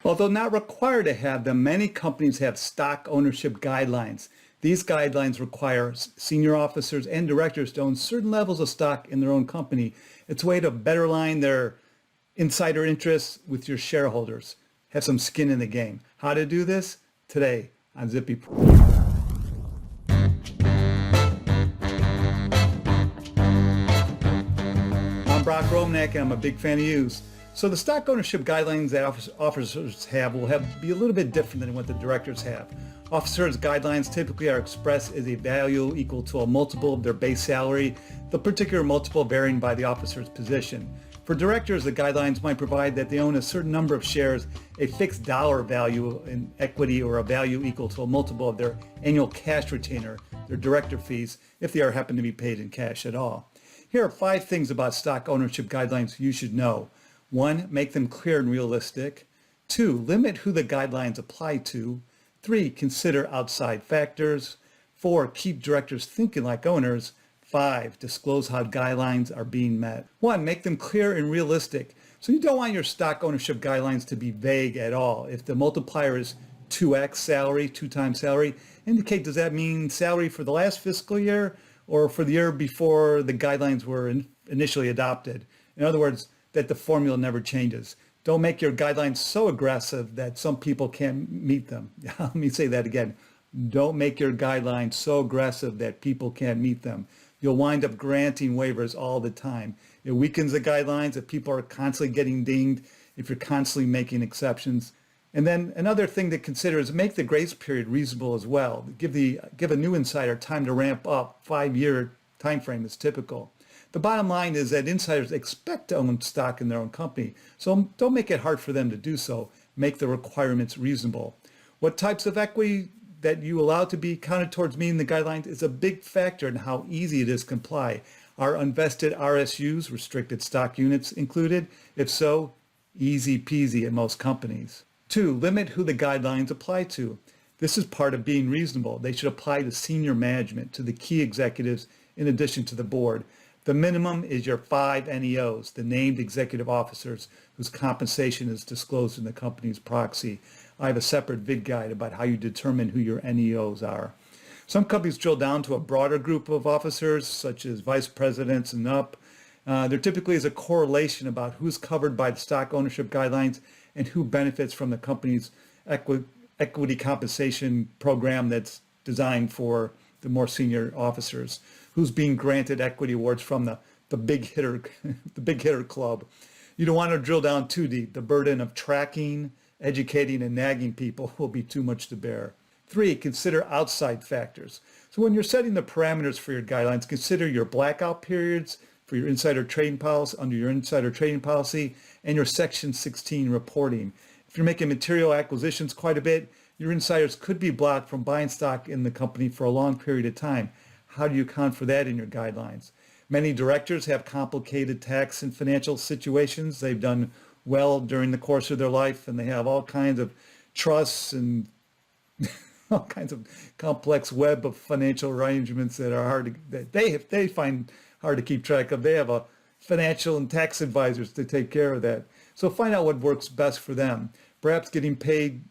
Although not required to have them, many companies have stock ownership guidelines. These guidelines require senior officers and directors to own certain levels of stock in their own company. It's a way to better align their insider interests with your shareholders. Have some skin in the game. How to do this? Today on Zippy. I'm Brock Romanek, and I'm a big fan of yous. So the stock ownership guidelines that officers have will be a little bit different than what the directors have. Officers' guidelines typically are expressed as a value equal to a multiple of their base salary, the particular multiple varying by the officer's position. For directors, the guidelines might provide that they own a certain number of shares, a fixed dollar value in equity, or a value equal to a multiple of their annual cash retainer, their director fees, if they happen to be paid in cash at all. Here are 5 things about stock ownership guidelines you should know. 1, make them clear and realistic. 2, limit who the guidelines apply to. 3, consider outside factors. 4, keep directors thinking like owners. 5, disclose how guidelines are being met. 1, make them clear and realistic. So you don't want your stock ownership guidelines to be vague at all. If the multiplier is 2x salary, 2 times salary, indicate, does that mean salary for the last fiscal year or for the year before the guidelines were initially adopted? In other words, that the formula never changes. Don't make your guidelines so aggressive that some people can't meet them. Let me say that again. Don't make your guidelines so aggressive that people can't meet them. You'll wind up granting waivers all the time. It weakens the guidelines if people are constantly getting dinged, if you're constantly making exceptions. And then another thing to consider is make the grace period reasonable as well. Give a new insider time to ramp up. 5-year time frame is typical. The bottom line is that insiders expect to own stock in their own company, so don't make it hard for them to do so. Make the requirements reasonable. What types of equity that you allow to be counted towards meeting the guidelines is a big factor in how easy it is to comply. Are unvested RSUs, restricted stock units, included? If so, easy peasy at most companies. 2, limit who the guidelines apply to. This is part of being reasonable. They should apply to senior management, to the key executives, in addition to the board. The minimum is your 5 NEOs, the named executive officers whose compensation is disclosed in the company's proxy. I have a separate vid guide about how you determine who your NEOs are. Some companies drill down to a broader group of officers, such as vice presidents and up. There typically is a correlation about who's covered by the stock ownership guidelines and who benefits from the company's equity compensation program that's designed for the more senior officers. Who's being granted equity awards from the big hitter, the big hitter club. You don't want to drill down too deep. The burden of tracking, educating, and nagging people will be too much to bear. 3, consider outside factors. So when you're setting the parameters for your guidelines, consider your blackout periods for your insider trading policy, under your insider trading policy, and your Section 16 reporting. If you're making material acquisitions quite a bit, your insiders could be blocked from buying stock in the company for a long period of time. How do you account for that in your guidelines? Many directors have complicated tax and financial situations. They've done well during the course of their life, and they have all kinds of trusts and all kinds of complex web of financial arrangements that are that they find hard to keep track of. They have a financial and tax advisors to take care of that. So find out what works best for them. Perhaps getting paid,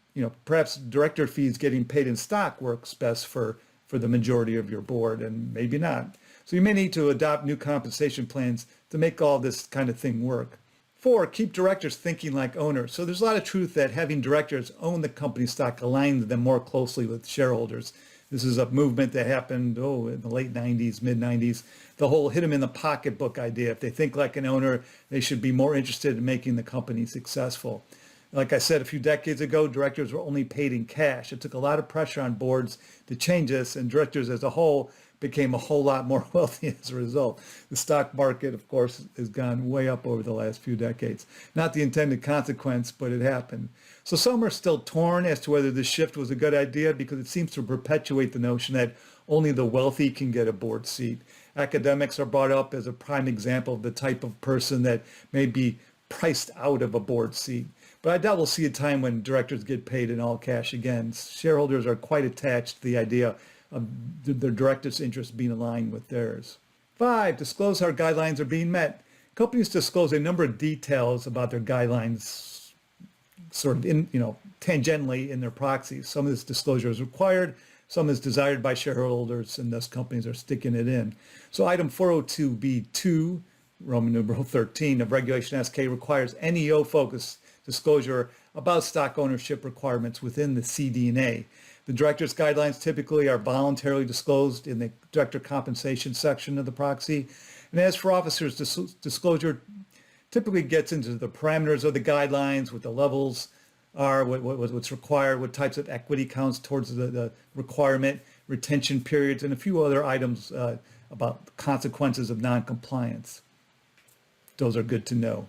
perhaps director fees getting paid in stock works best for the majority of your board, and maybe not. So you may need to adopt new compensation plans to make all this kind of thing work. 4, keep directors thinking like owners. So there's a lot of truth that having directors own the company stock aligns them more closely with shareholders. This is a movement that happened, in the late 90s, mid 90s. The whole hit them in the pocketbook idea. If they think like an owner, they should be more interested in making the company successful. Like I said, a few decades ago, directors were only paid in cash. It took a lot of pressure on boards to change this, and directors as a whole became a whole lot more wealthy as a result. The stock market, of course, has gone way up over the last few decades. Not the intended consequence, but it happened. So some are still torn as to whether this shift was a good idea, because it seems to perpetuate the notion that only the wealthy can get a board seat. Academics are brought up as a prime example of the type of person that may be priced out of a board seat. But I doubt we'll see a time when directors get paid in all cash again. Shareholders are quite attached to the idea of their directors' interests being aligned with theirs. 5, disclose how guidelines are being met. Companies disclose a number of details about their guidelines sort of tangentially in their proxies. Some of this disclosure is required, some is desired by shareholders, and thus companies are sticking it in. So item 402B2, Roman numeral 13 of Regulation SK requires NEO-focused disclosure about stock ownership requirements within the CD&A. The director's guidelines typically are voluntarily disclosed in the director compensation section of the proxy. And as for officers, disclosure typically gets into the parameters of the guidelines, what the levels are, what's required, what types of equity counts towards the requirement, retention periods, and a few other items about consequences of non-compliance. Those are good to know.